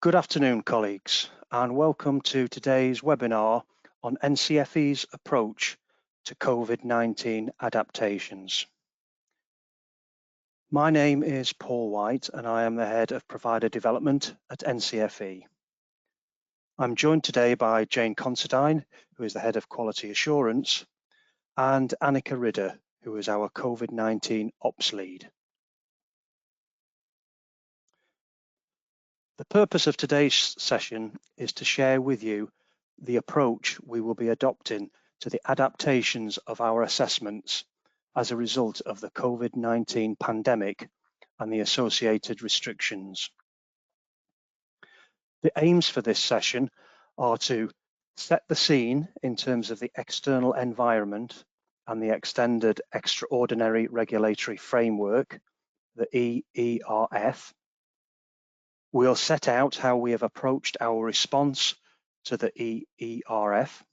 Good afternoon, colleagues, and welcome to today's webinar on NCFE's approach to COVID-19 adaptations. My name is Paul White, and I am the Head of Provider Development at NCFE. I'm joined today by Jane Considine, who is the Head of Quality Assurance, and Annika Ridder, who is our COVID-19 Ops Lead. The purpose of today's session is to share with you the approach we will be adopting to the adaptations of our assessments as a result of the COVID-19 pandemic and the associated restrictions. The aims for this session are to set the scene in terms of the external environment and the extended extraordinary regulatory framework, the EERF. We'll set out how we have approached our response to the EERF.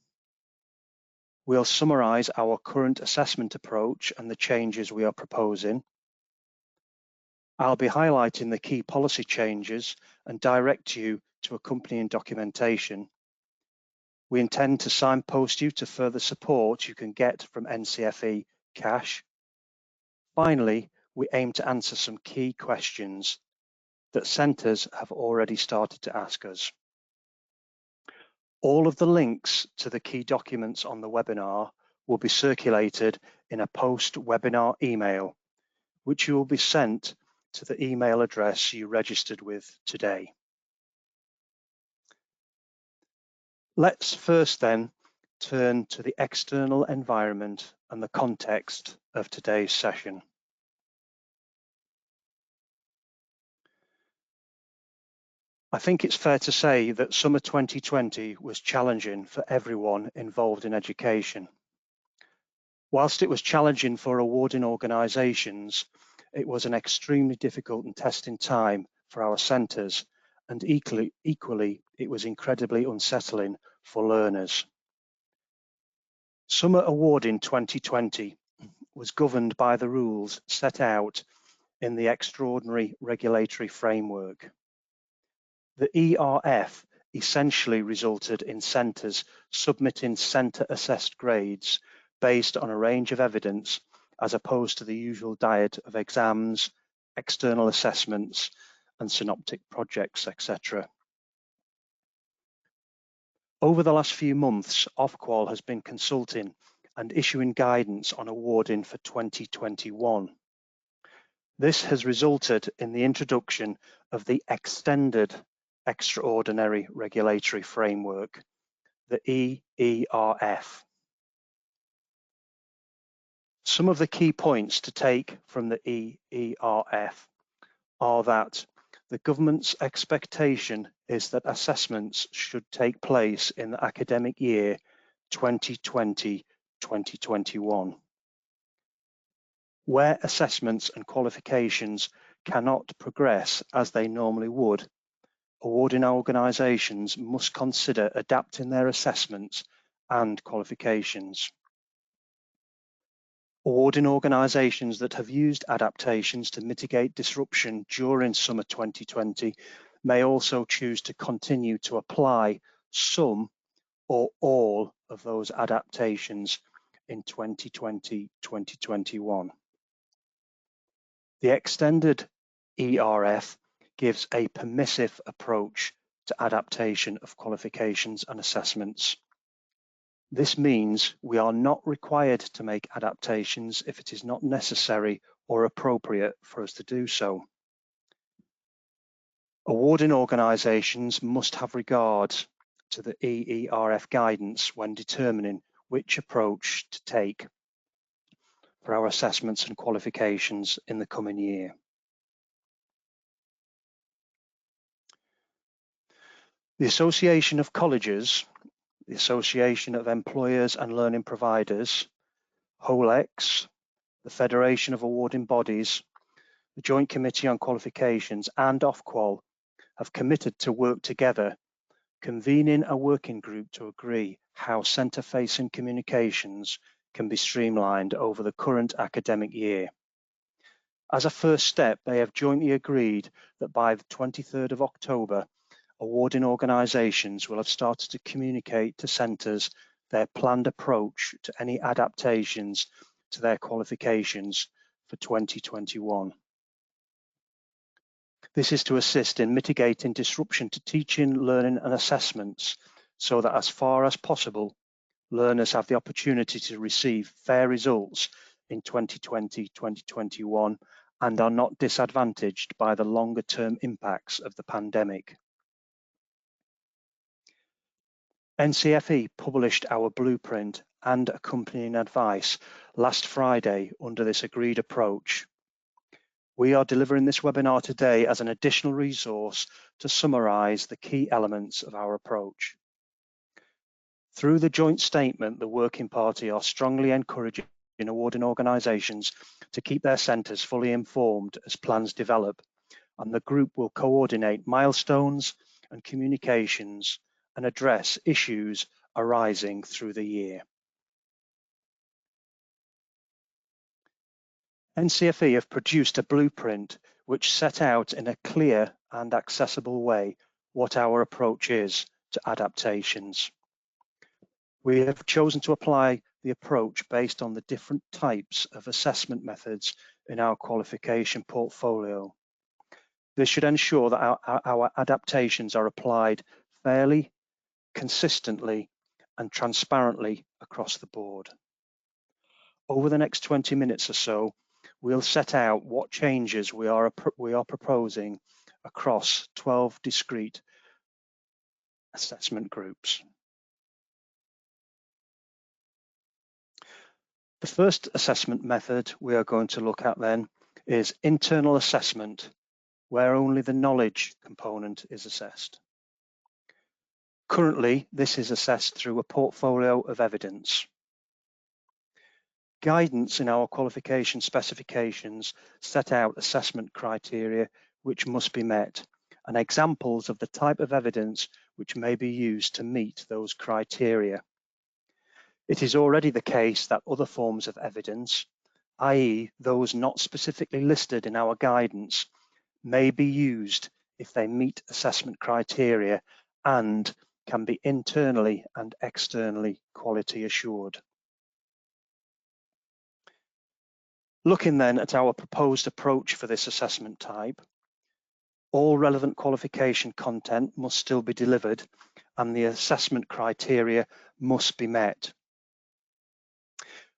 We'll summarise our current assessment approach and the changes we are proposing. I'll be highlighting the key policy changes and direct you to accompanying documentation. We intend to signpost you to further support you can get from NCFE CACHE. Finally, we aim to answer some key questions that centres have already started to ask us. All of the links to the key documents on the webinar will be circulated in a post-webinar email, which you will be sent to the email address you registered with today. Let's first then turn to the external environment and the context of today's session. I think it's fair to say that summer 2020 was challenging for everyone involved in education. Whilst it was challenging for awarding organisations, it was an extremely difficult and testing time for our centres, and equally it was incredibly unsettling for learners. Summer awarding 2020 was governed by the rules set out in the extraordinary regulatory framework. The ERF essentially resulted in centres submitting centre-assessed grades based on a range of evidence as opposed to the usual diet of exams, external assessments and synoptic projects, etc. Over the last few months, Ofqual has been consulting and issuing guidance on awarding for 2021. This has resulted in the introduction of the extended extraordinary regulatory framework, the EERF. Some of the key points to take from the EERF are that the government's expectation is that assessments should take place in the academic year 2020-2021. Where assessments and qualifications cannot progress as they normally would, awarding organisations must consider adapting their assessments and qualifications. Awarding organisations that have used adaptations to mitigate disruption during summer 2020 may also choose to continue to apply some or all of those adaptations in 2020-2021. The extended ERF gives a permissive approach to adaptation of qualifications and assessments. This means we are not required to make adaptations if it is not necessary or appropriate for us to do so. Awarding organisations must have regard to the EERF guidance when determining which approach to take for our assessments and qualifications in the coming year. The Association of Colleges, the Association of Employers and Learning Providers, HOLEX, the Federation of Awarding Bodies, the Joint Committee on Qualifications and Ofqual have committed to work together, convening a working group to agree how centre-facing communications can be streamlined over the current academic year. As a first step, they have jointly agreed that by the 23rd of October, awarding organisations will have started to communicate to centres their planned approach to any adaptations to their qualifications for 2021. This is to assist in mitigating disruption to teaching, learning and assessments so that as far as possible, learners have the opportunity to receive fair results in 2020-2021 and are not disadvantaged by the longer-term impacts of the pandemic. NCFE published our blueprint and accompanying advice last Friday under this agreed approach. We are delivering this webinar today as an additional resource to summarise the key elements of our approach. Through the joint statement, the Working Party are strongly encouraging awarding organisations to keep their centres fully informed as plans develop, and the group will coordinate milestones and communications and address issues arising through the year. NCFE have produced a blueprint which set out in a clear and accessible way what our approach is to adaptations. We have chosen to apply the approach based on the different types of assessment methods in our qualification portfolio. This should ensure that our adaptations are applied fairly, consistently and transparently across the board. Over the next 20 minutes or so, we'll set out what changes we are proposing across 12 discrete assessment groups. The first assessment method we are going to look at then is internal assessment, where only the knowledge component is assessed. Currently, this is assessed through a portfolio of evidence. Guidance in our qualification specifications set out assessment criteria which must be met and examples of the type of evidence which may be used to meet those criteria. It is already the case that other forms of evidence, i.e. those not specifically listed in our guidance, may be used if they meet assessment criteria and can be internally and externally quality assured. Looking then at our proposed approach for this assessment type, all relevant qualification content must still be delivered and the assessment criteria must be met.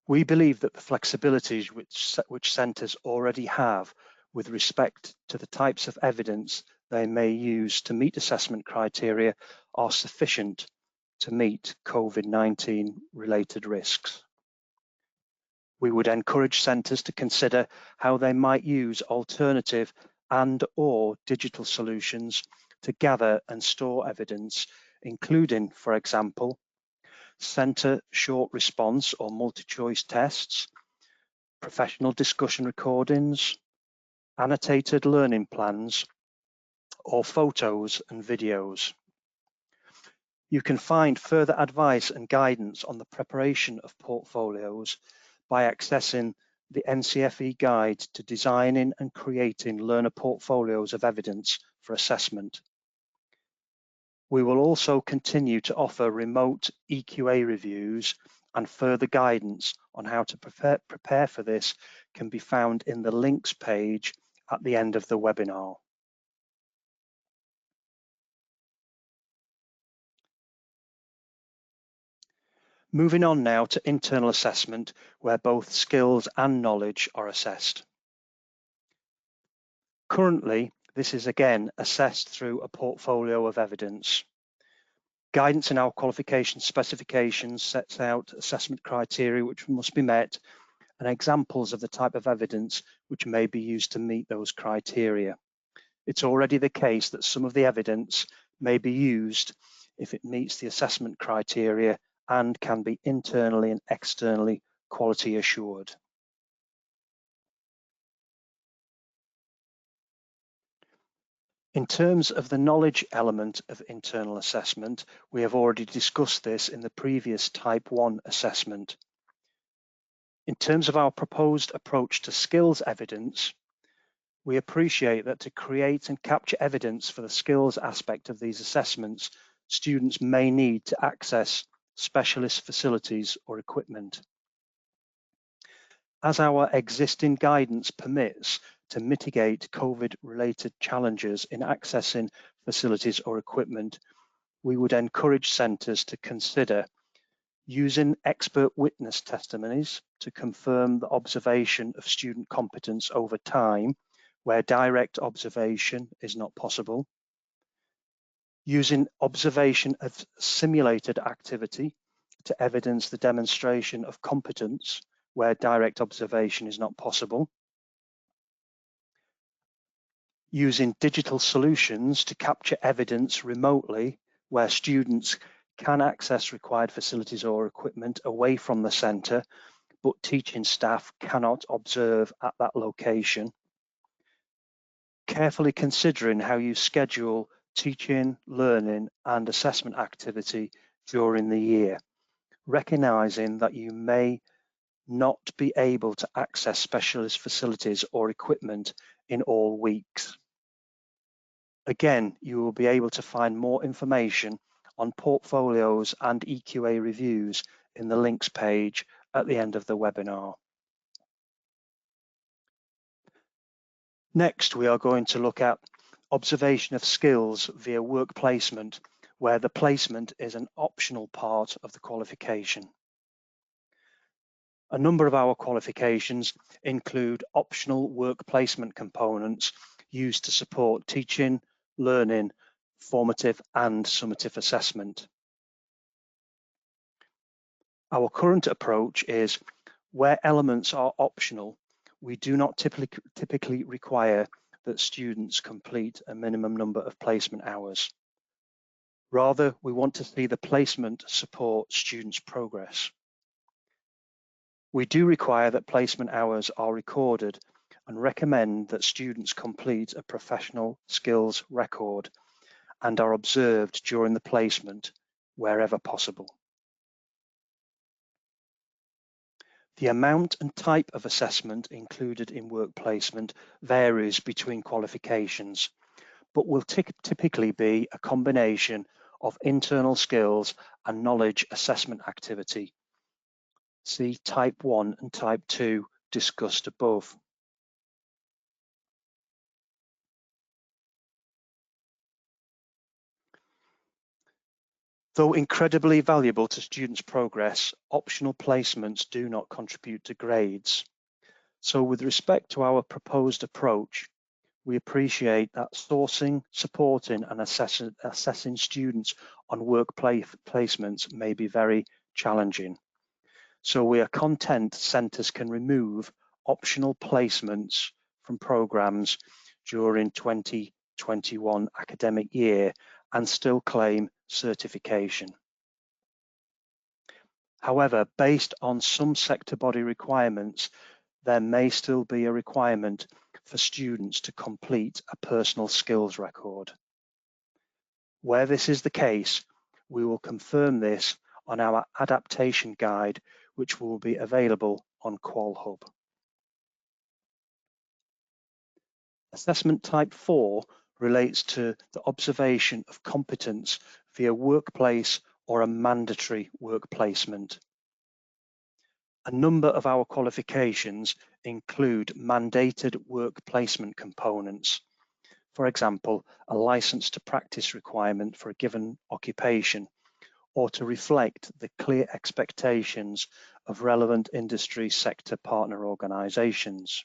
We believe that the flexibilities which centres already have with respect to the types of evidence they may use to meet assessment criteria are sufficient to meet COVID-19 related risks. We would encourage centres to consider how they might use alternative and/or digital solutions to gather and store evidence, including, for example, centre short response or multi-choice tests, professional discussion recordings, annotated learning plans, or photos and videos. You can find further advice and guidance on the preparation of portfolios by accessing the NCFE Guide to Designing and Creating Learner Portfolios of Evidence for Assessment. We will also continue to offer remote EQA reviews, and further guidance on how to prepare for this can be found in the links page at the end of the webinar. Moving on now to internal assessment, where both skills and knowledge are assessed. Currently, this is again assessed through a portfolio of evidence. Guidance in our qualification specifications sets out assessment criteria which must be met and examples of the type of evidence which may be used to meet those criteria. It's already the case that some of the evidence may be used if it meets the assessment criteria and can be internally and externally quality assured. In terms of the knowledge element of internal assessment, we have already discussed this in the previous Type 1 assessment. In terms of our proposed approach to skills evidence, We appreciate that to create and capture evidence for the skills aspect of these assessments, students may need to access specialist facilities or equipment. As our existing guidance permits to mitigate COVID-related challenges in accessing facilities or equipment, we would encourage centres to consider using expert witness testimonies to confirm the observation of student competence over time, where direct observation is not possible, using observation of simulated activity to evidence the demonstration of competence, where direct observation is not possible, using digital solutions to capture evidence remotely, where students can access required facilities or equipment away from the centre, but teaching staff cannot observe at that location. Carefully considering how you schedule teaching, learning and assessment activity during the year, recognising that you may not be able to access specialist facilities or equipment in all weeks. Again, you will be able to find more information on portfolios and EQA reviews in the links page at the end of the webinar. Next, we are going to look at observation of skills via work placement, where the placement is an optional part of the qualification. A number of our qualifications include optional work placement components used to support teaching, learning, formative and summative assessment. Our current approach is where elements are optional, we do not typically require that students complete a minimum number of placement hours. Rather, we want to see the placement support students' progress. We do require that placement hours are recorded and recommend that students complete a professional skills record and are observed during the placement wherever possible. The amount and type of assessment included in work placement varies between qualifications, but will typically be a combination of internal skills and knowledge assessment activity. See Type 1 and Type 2 discussed above. Though incredibly valuable to students' progress, optional placements do not contribute to grades. So with respect to our proposed approach, we appreciate that sourcing, supporting and assessing students on work placements may be very challenging. So we are content centres can remove optional placements from programmes during 2021 academic year and still claim certification. However, based on some sector body requirements, there may still be a requirement for students to complete a personal skills record. Where this is the case, we will confirm this on our adaptation guide, which will be available on QualHub. Assessment type 4 relates to the observation of competence via workplace or a mandatory work placement. A number of our qualifications include mandated work placement components. For example, a license to practice requirement for a given occupation, or to reflect the clear expectations of relevant industry sector partner organisations.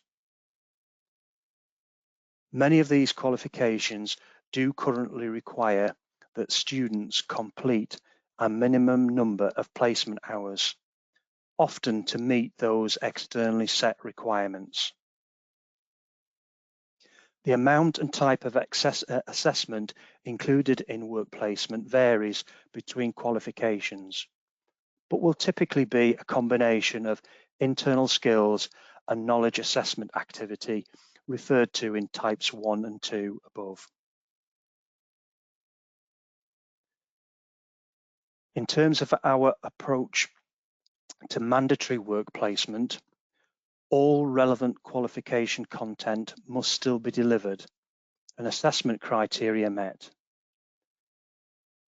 Many of these qualifications do currently require that students complete a minimum number of placement hours, often to meet those externally set requirements. The amount and type of assessment included in work placement varies between qualifications, but will typically be a combination of internal skills and knowledge assessment activity referred to in types 1 and 2 above. In terms of our approach to mandatory work placement, all relevant qualification content must still be delivered and assessment criteria met.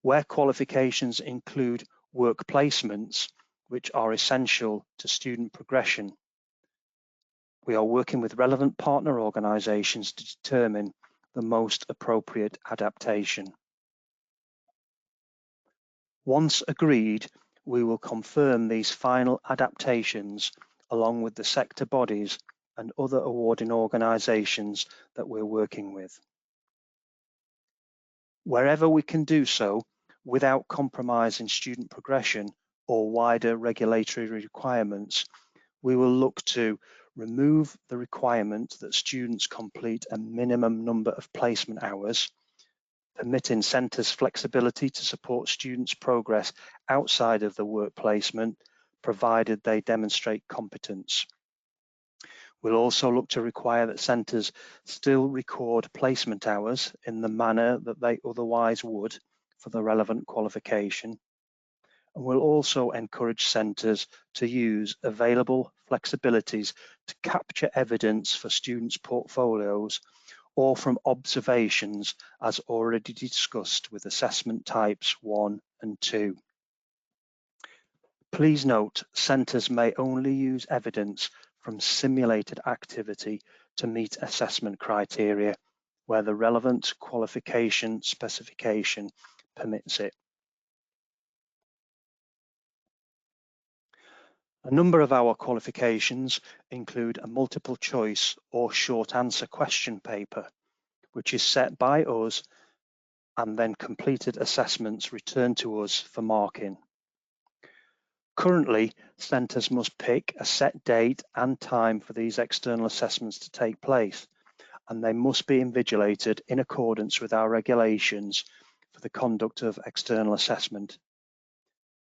Where qualifications include work placements, which are essential to student progression, we are working with relevant partner organisations to determine the most appropriate adaptation. Once agreed, we will confirm these final adaptations along with the sector bodies and other awarding organisations that we're working with. Wherever we can do so without compromising student progression or wider regulatory requirements, we will look to remove the requirement that students complete a minimum number of placement hours, permitting centres flexibility to support students' progress outside of the work placement, provided they demonstrate competence. We'll also look to require that centres still record placement hours in the manner that they otherwise would for the relevant qualification. And we'll also encourage centres to use available flexibilities to capture evidence for students' portfolios or from observations as already discussed with assessment types 1 and 2. Please note, centres may only use evidence from simulated activity to meet assessment criteria where the relevant qualification specification permits it. A number of our qualifications include a multiple choice or short answer question paper, which is set by us and then completed assessments returned to us for marking. Currently, centres must pick a set date and time for these external assessments to take place, and they must be invigilated in accordance with our regulations for the conduct of external assessment.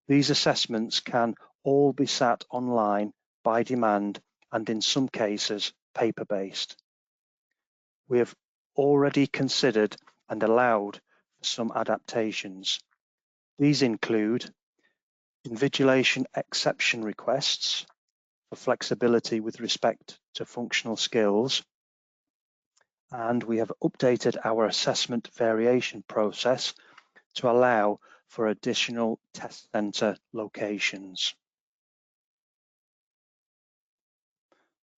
These assessments can all be sat online by demand and in some cases paper-based. We have already considered and allowed for some adaptations. These include invigilation exception requests for flexibility with respect to functional skills, and we have updated our assessment variation process to allow for additional test centre locations.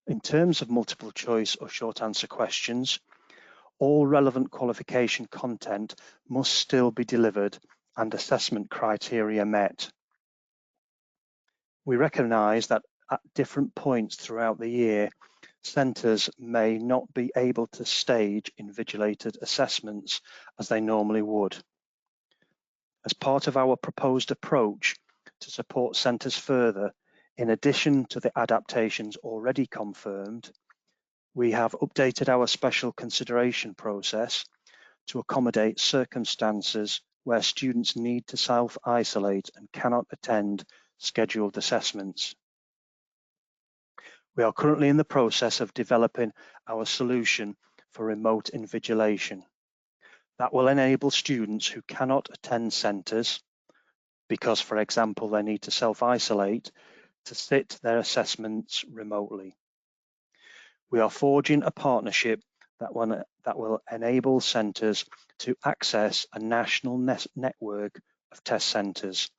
In terms of multiple choice or short answer questions, all relevant qualification content must still be delivered and assessment criteria met. We recognise that at different points throughout the year, centres may not be able to stage invigilated assessments as they normally would. As part of our proposed approach to support centres further, in addition to the adaptations already confirmed, we have updated our special consideration process to accommodate circumstances where students need to self-isolate and cannot attend scheduled assessments. We are currently in the process of developing our solution for remote invigilation that will enable students who cannot attend centres because, for example, they need to self-isolate to sit their assessments remotely. We are forging a partnership that will enable centres to access a national network of test centres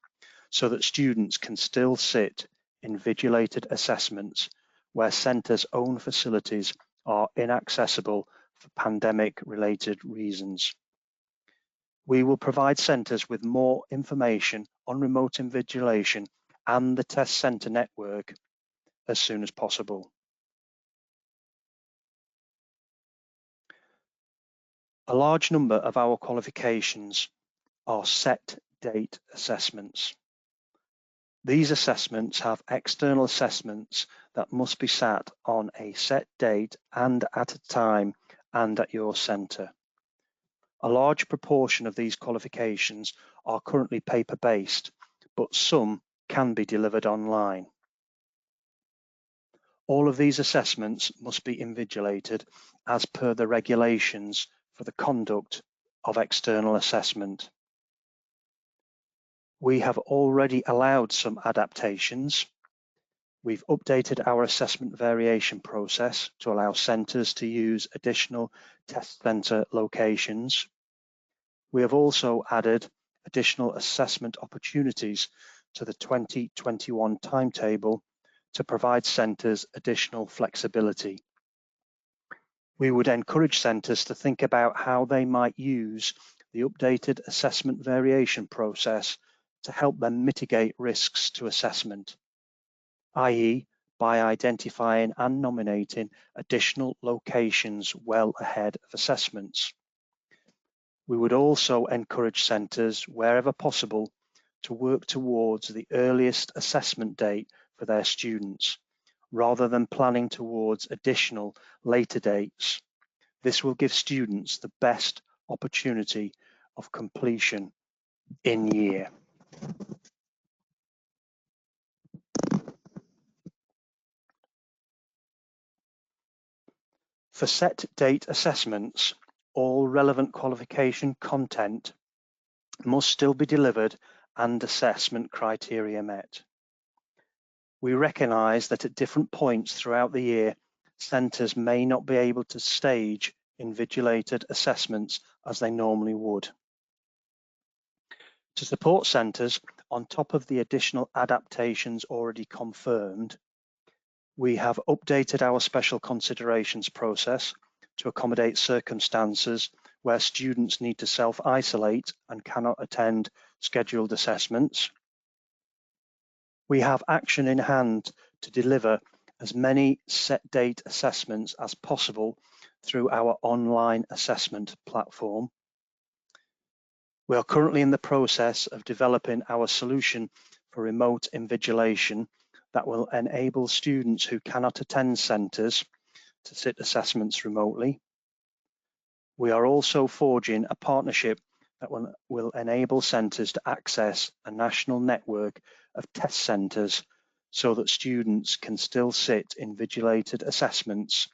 so that students can still sit invigilated assessments where centres' own facilities are inaccessible for pandemic-related reasons. We will provide centres with more information on remote invigilation and the test centre network as soon as possible. A large number of our qualifications are set date assessments. These assessments have external assessments that must be sat on a set date and at a time and at your centre. A large proportion of these qualifications are currently paper-based, but some can be delivered online. All of these assessments must be invigilated as per the regulations for the conduct of external assessment. We have already allowed some adaptations. We've updated our assessment variation process to allow centres to use additional test centre locations. We have also added additional assessment opportunities to the 2021 timetable to provide centres additional flexibility. We would encourage centres to think about how they might use the updated assessment variation process to help them mitigate risks to assessment, i.e., by identifying and nominating additional locations well ahead of assessments. We would also encourage centres, wherever possible, to work towards the earliest assessment date for their students, rather than planning towards additional later dates. This will give students the best opportunity of completion in year. For set date assessments, all relevant qualification content must still be delivered and assessment criteria met. We recognise that at different points throughout the year, centres may not be able to stage invigilated assessments as they normally would. To support centres, on top of the additional adaptations already confirmed, we have updated our special considerations process to accommodate circumstances where students need to self-isolate and cannot attend scheduled assessments. We have action in hand to deliver as many set date assessments as possible through our online assessment platform. We are currently in the process of developing our solution for remote invigilation that will enable students who cannot attend centres to sit assessments remotely. We are also forging a partnership that will enable centres to access a national network of test centres so that students can still sit invigilated assessments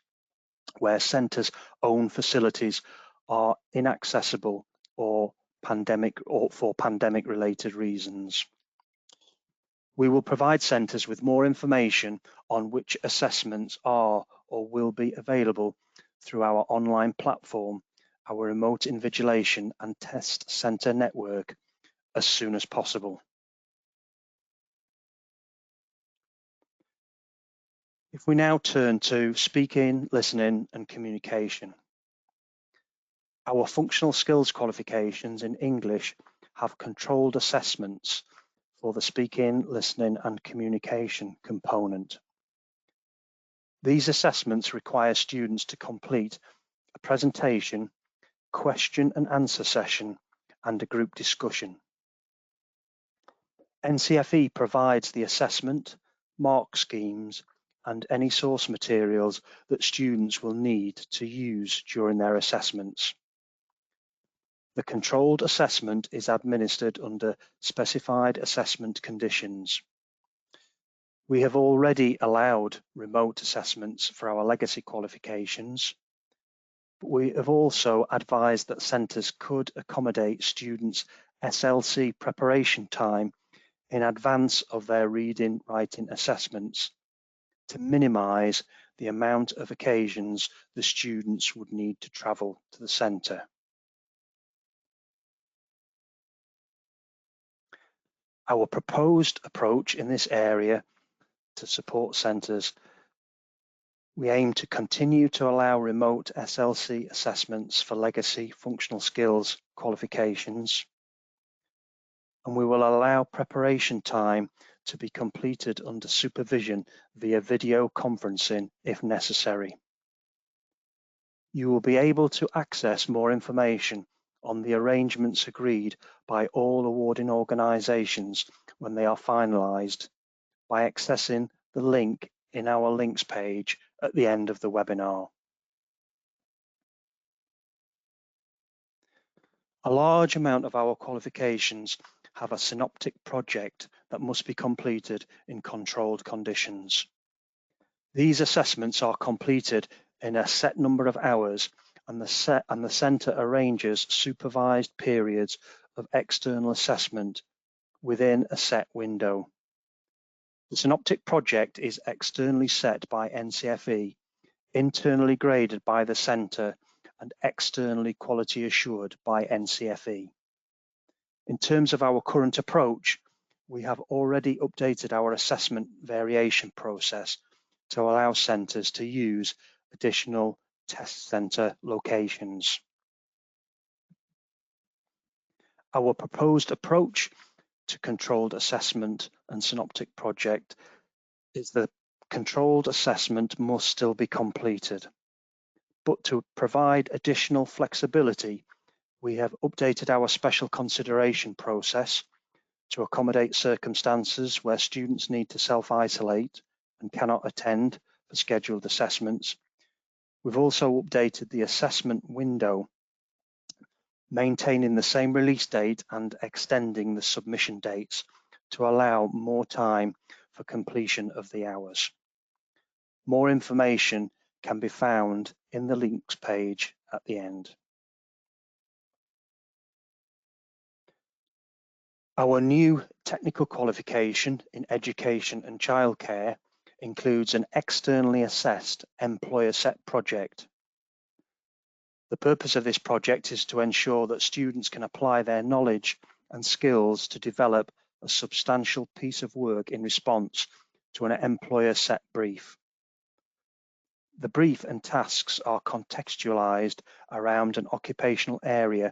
where centres' own facilities are inaccessible or for pandemic-related reasons. We will provide centres with more information on which assessments are or will be available through our online platform, our remote invigilation and test centre network as soon as possible. If we now turn to speaking, listening and communication. Our functional skills qualifications in English have controlled assessments for the speaking, listening and communication component. These assessments require students to complete a presentation, question and answer session and a group discussion. NCFE provides the assessment, mark schemes and any source materials that students will need to use during their assessments. The controlled assessment is administered under specified assessment conditions. We have already allowed remote assessments for our legacy qualifications, but we have also advised that centres could accommodate students' SLC preparation time in advance of their reading, writing assessments to minimise the amount of occasions the students would need to travel to the centre. Our proposed approach in this area to support centres, we aim to continue to allow remote SLC assessments for legacy functional skills qualifications, and we will allow preparation time to be completed under supervision via video conferencing if necessary. You will be able to access more information on the arrangements agreed by all awarding organisations when they are finalised by accessing the link in our links page at the end of the webinar. A large amount of our qualifications have a Synoptic project that must be completed in controlled conditions. These assessments are completed in a set number of hours and the centre arranges supervised periods of external assessment within a set window. The Synoptic project is externally set by NCFE, internally graded by the centre, and externally quality assured by NCFE. In terms of our current approach, we have already updated our assessment variation process to allow centres to use additional test centre locations. Our proposed approach to controlled assessment and Synoptic project is the controlled assessment must still be completed, but to provide additional flexibility, we have updated our special consideration process to accommodate circumstances where students need to self-isolate and cannot attend for scheduled assessments. We've also updated the assessment window, maintaining the same release date and extending the submission dates to allow more time for completion of the hours. More information can be found in the links page at the end. Our new technical qualification in education and childcare includes an externally assessed employer set project. The purpose of this project is to ensure that students can apply their knowledge and skills to develop a substantial piece of work in response to an employer set brief. The brief and tasks are contextualized around an occupational area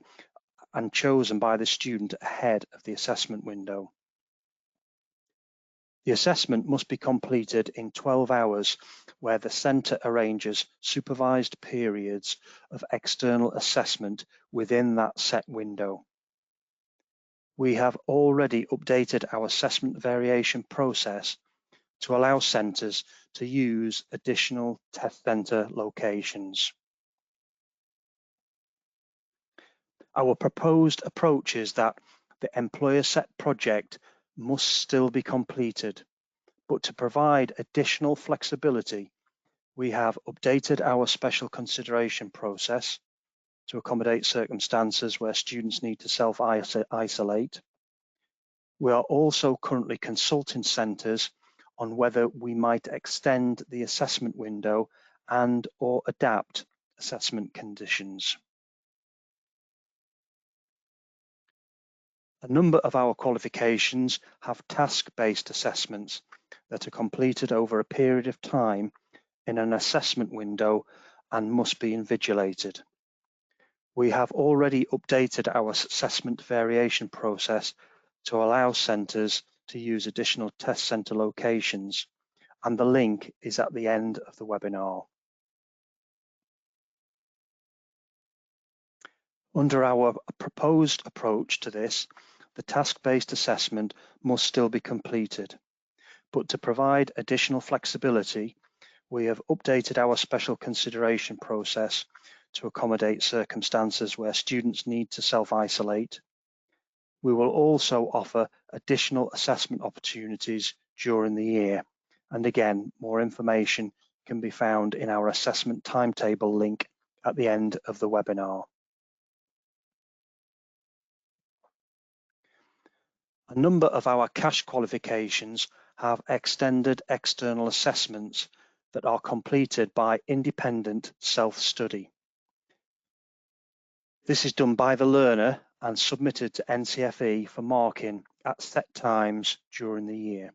and chosen by the student ahead of the assessment window. The assessment must be completed in 12 hours, where the centre arranges supervised periods of external assessment within that set window. We have already updated our assessment variation process to allow centres to use additional test centre locations. Our proposed approach is that the employer set project must still be completed, but to provide additional flexibility, we have updated our special consideration process to accommodate circumstances where students need to self-isolate. We are also currently consulting centres on whether we might extend the assessment window and or adapt assessment conditions. A number of our qualifications have task-based assessments that are completed over a period of time in an assessment window and must be invigilated. We have already updated our assessment variation process to allow centres to use additional test centre locations, and the link is at the end of the webinar. Under our proposed approach to this, the task-based assessment must still be completed, but to provide additional flexibility, we have updated our special consideration process to accommodate circumstances where students need to self-isolate. We will also offer additional assessment opportunities during the year, and again, more information can be found in our assessment timetable link at the end of the webinar. A number of our CACHE qualifications have extended external assessments that are completed by independent self-study. This is done by the learner and submitted to NCFE for marking at set times during the year.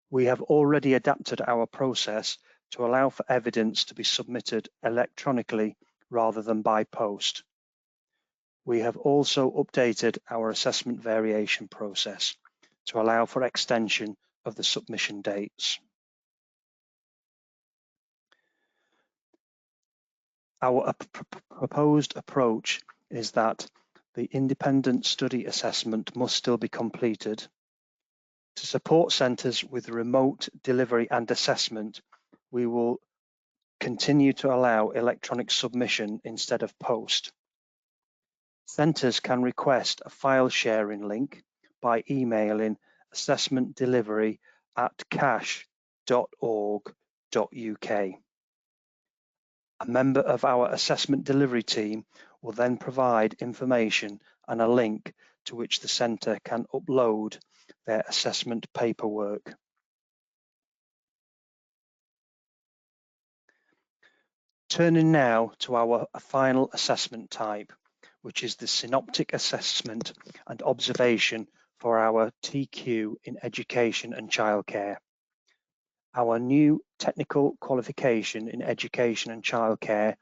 We have already adapted our process to allow for evidence to be submitted electronically rather than by post. We have also updated our assessment variation process to allow for extension of the submission dates. Our proposed approach is that the independent study assessment must still be completed. To support centres with remote delivery and assessment, we will continue to allow electronic submission instead of post. Centres can request a file sharing link by emailing assessmentdelivery@cache.org.uk. A member of our assessment delivery team will then provide information and a link to which the centre can upload their assessment paperwork. Turning now to our final assessment type, which is the Synoptic assessment and observation for our TQ in education and childcare. Our new technical qualification in education and childcare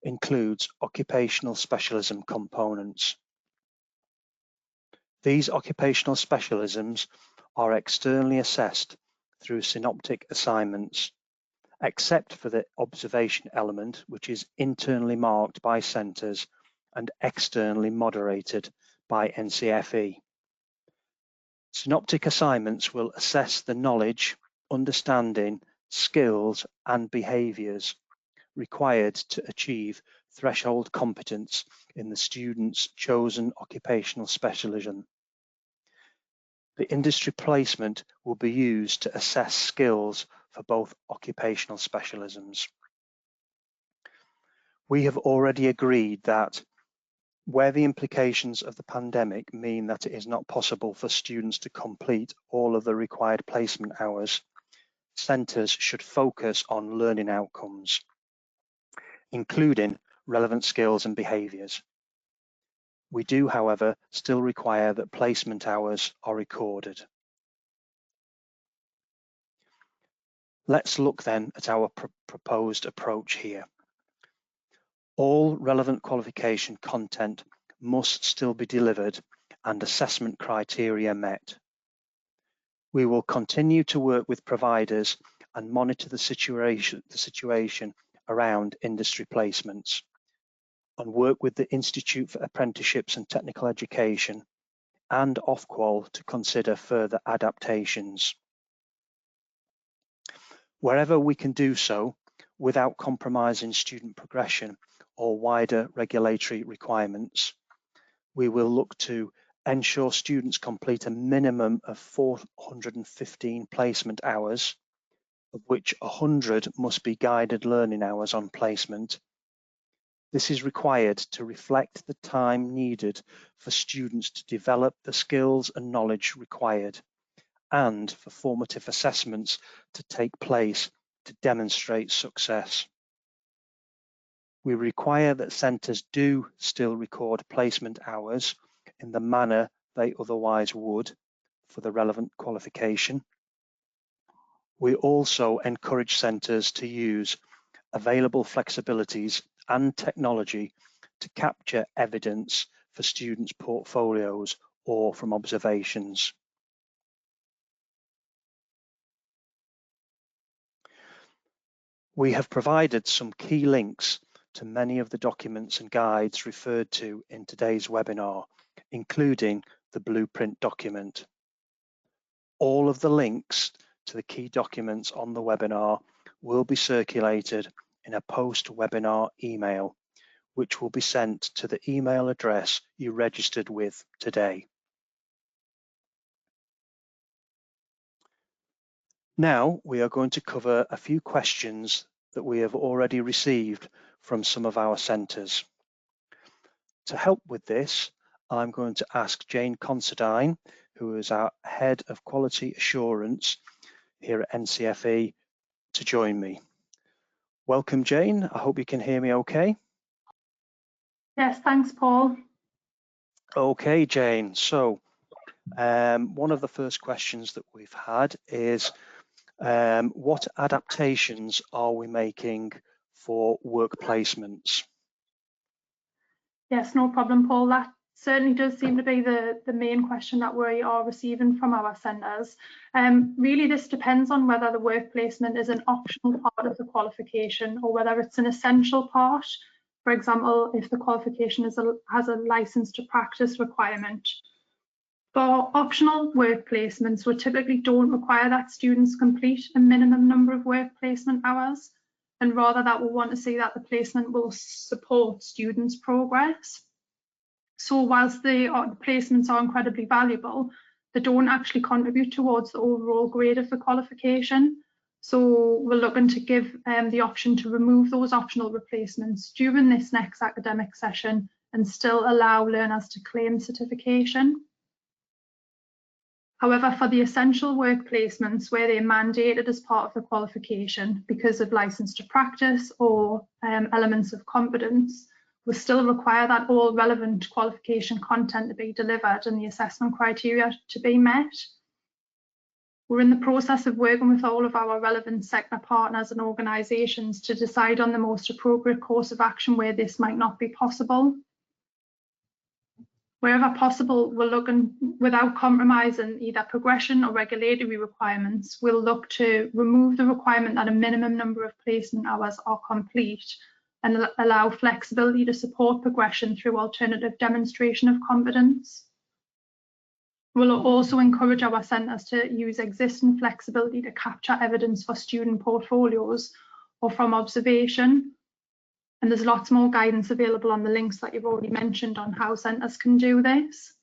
includes occupational specialism components. These occupational specialisms are externally assessed through Synoptic assignments, except for the observation element, which is internally marked by centres and externally moderated by NCFE. Synoptic assignments will assess the knowledge, understanding, skills and behaviours required to achieve threshold competence in the student's chosen occupational specialism. The industry placement will be used to assess skills for both occupational specialisms. We have already agreed that where the implications of the pandemic mean that it is not possible for students to complete all of the required placement hours, centres should focus on learning outcomes, including relevant skills and behaviours. We do, however, still require that placement hours are recorded. Let's look then at our proposed approach here. All relevant qualification content must still be delivered and assessment criteria met. We will continue to work with providers and monitor the situation around industry placements, and work with the Institute for Apprenticeships and Technical Education and Ofqual to consider further adaptations. Wherever we can do so without compromising student progression or wider regulatory requirements, we will look to ensure students complete a minimum of 415 placement hours, of which 100 must be guided learning hours on placement. This is required to reflect the time needed for students to develop the skills and knowledge required, and for formative assessments to take place to demonstrate success. We require that centres do still record placement hours in the manner they otherwise would for the relevant qualification. We also encourage centres to use available flexibilities and technology to capture evidence for students' portfolios or from observations. We have provided some key links to many of the documents and guides referred to in today's webinar, including the blueprint document. All of the links to the key documents on the webinar will be circulated in a post-webinar email, which will be sent to the email address you registered with today. Now we are going to cover a few questions that we have already received from some of our centres. To help with this, I'm going to ask Jane Considine, who is our Head of Quality Assurance here at NCFE, to join me. Welcome, Jane. I hope you can hear me okay. Yes, thanks, Paul. Okay, Jane. So one of the first questions that we've had is, what adaptations are we making for work placements? Yes, no problem, Paul. That certainly does seem to be the main question that we are receiving from our centres. Really, this depends on whether the work placement is an optional part of the qualification or whether it's an essential part. For example, if the qualification has a licence to practice requirement. For optional work placements, we typically don't require that students complete a minimum number of work placement hours, and rather that we want to see that the placement will support students' progress. So whilst the placements are incredibly valuable, they don't actually contribute towards the overall grade of the qualification. So we're looking to give the option to remove those optional replacements during this next academic session and still allow learners to claim certification. However, for the essential work placements where they're mandated as part of the qualification because of licence to practice or elements of competence, we still require that all relevant qualification content to be delivered and the assessment criteria to be met. We're in the process of working with all of our relevant sector partners and organisations to decide on the most appropriate course of action where this might not be possible. Wherever possible, we're looking, without compromising either progression or regulatory requirements, we'll look to remove the requirement that a minimum number of placement hours are complete and allow flexibility to support progression through alternative demonstration of competence. We'll also encourage our centres to use existing flexibility to capture evidence for student portfolios or from observation. And there's lots more guidance available on the links that you've already mentioned on how centres can do this.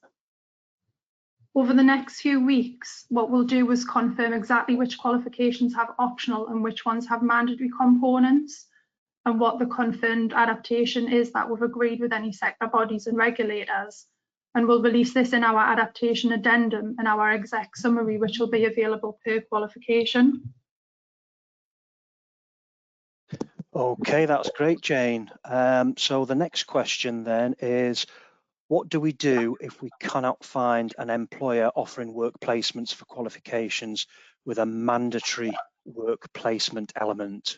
Over the next few weeks, what we'll do is confirm exactly which qualifications have optional and which ones have mandatory components, and what the confirmed adaptation is that we've agreed with any sector bodies and regulators. And we'll release this in our adaptation addendum and our exec summary, which will be available per qualification. Okay, that's great, Jane. So the next question then is, what do we do if we cannot find an employer offering work placements for qualifications with a mandatory work placement element?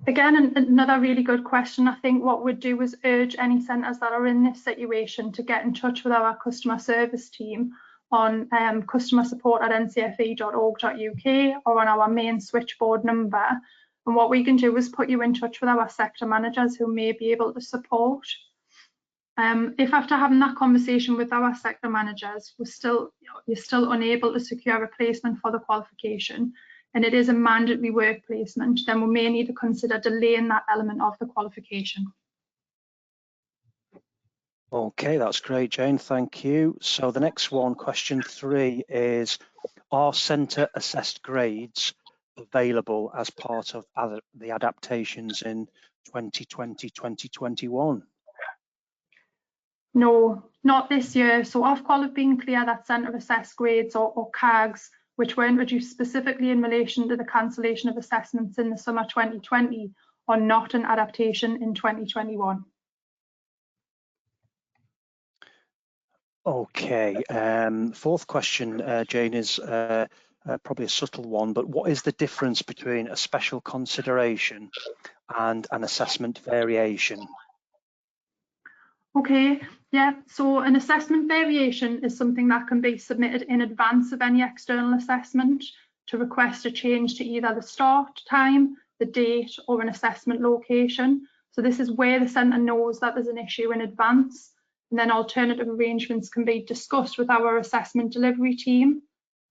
Again, another really good question. I think what we'd do is urge any centres that are in this situation to get in touch with our customer service team on customer support at ncfe.org.uk or on our main switchboard number. And what we can do is put you in touch with our sector managers who may be able to support. If after having that conversation with our sector managers, you're still unable to secure a placement for the qualification, and it is a mandatory work placement, then we may need to consider delaying that element of the qualification. Okay, that's great, Jane, thank you. So the next one, question 3, is, are centre assessed grades available as part of the adaptations in 2020-2021? No, not this year. So Ofqual have been clear that centre assessed grades or CAGs, which were introduced specifically in relation to the cancellation of assessments in the summer 2020, are not an adaptation in 2021. Okay, fourth question, Jane, is probably a subtle one, but what is the difference between a special consideration and an assessment variation? Okay, yeah, so an assessment variation is something that can be submitted in advance of any external assessment to request a change to either the start time, the date, or an assessment location. So this is where the centre knows that there's an issue in advance, and then alternative arrangements can be discussed with our assessment delivery team.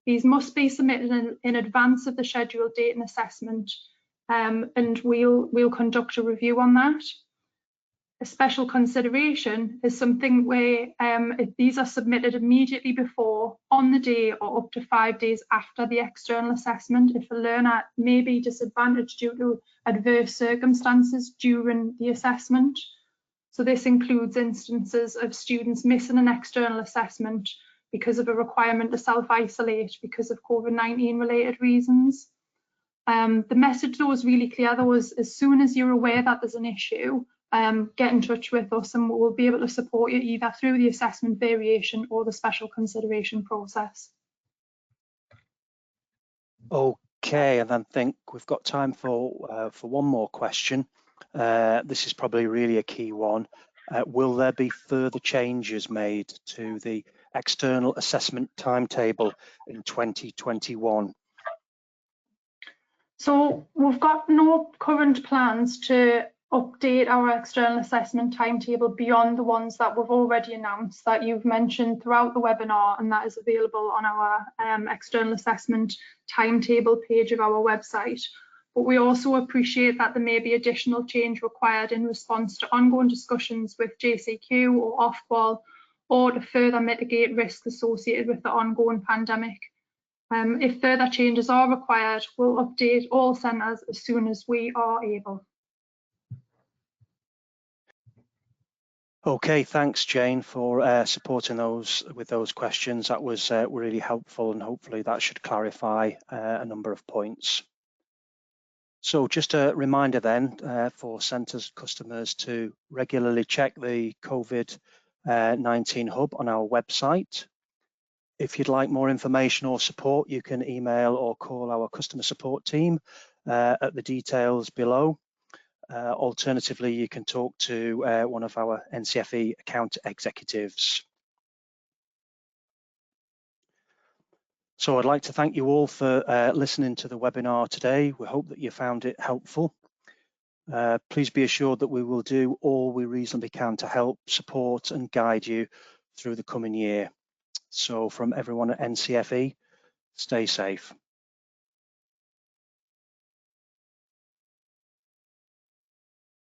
These must be submitted in advance of the scheduled date and assessment, and we'll conduct a review on that. A special consideration is something where if these are submitted immediately before, on the day, or up to 5 days after the external assessment, if a learner may be disadvantaged due to adverse circumstances during the assessment. So this includes instances of students missing an external assessment because of a requirement to self-isolate because of COVID-19 related reasons. The message though is really clear though, is as soon as you're aware that there's an issue, get in touch with us and we'll be able to support you either through the assessment variation or the special consideration process. Okay, and then I think we've got time for one more question. This is probably really a key one. Will there be further changes made to the external assessment timetable in 2021? So we've got no current plans to update our external assessment timetable beyond the ones that we've already announced that you've mentioned throughout the webinar, and that is available on our external assessment timetable page of our website. But we also appreciate that there may be additional change required in response to ongoing discussions with JCQ or Ofqual, or to further mitigate risks associated with the ongoing pandemic. If further changes are required, we'll update all centres as soon as we are able. Okay, thanks Jane for supporting those with those questions. That was really helpful, and hopefully that should clarify a number of points. So just a reminder then for centres customers to regularly check the COVID-19 hub on our website. If you'd like more information or support, you can email or call our customer support team at the details below. Alternatively, you can talk to one of our NCFE account executives. So I'd like to thank you all for listening to the webinar today. We hope that you found it helpful. Please be assured that we will do all we reasonably can to help, support and guide you through the coming year. So from everyone at NCFE, stay safe.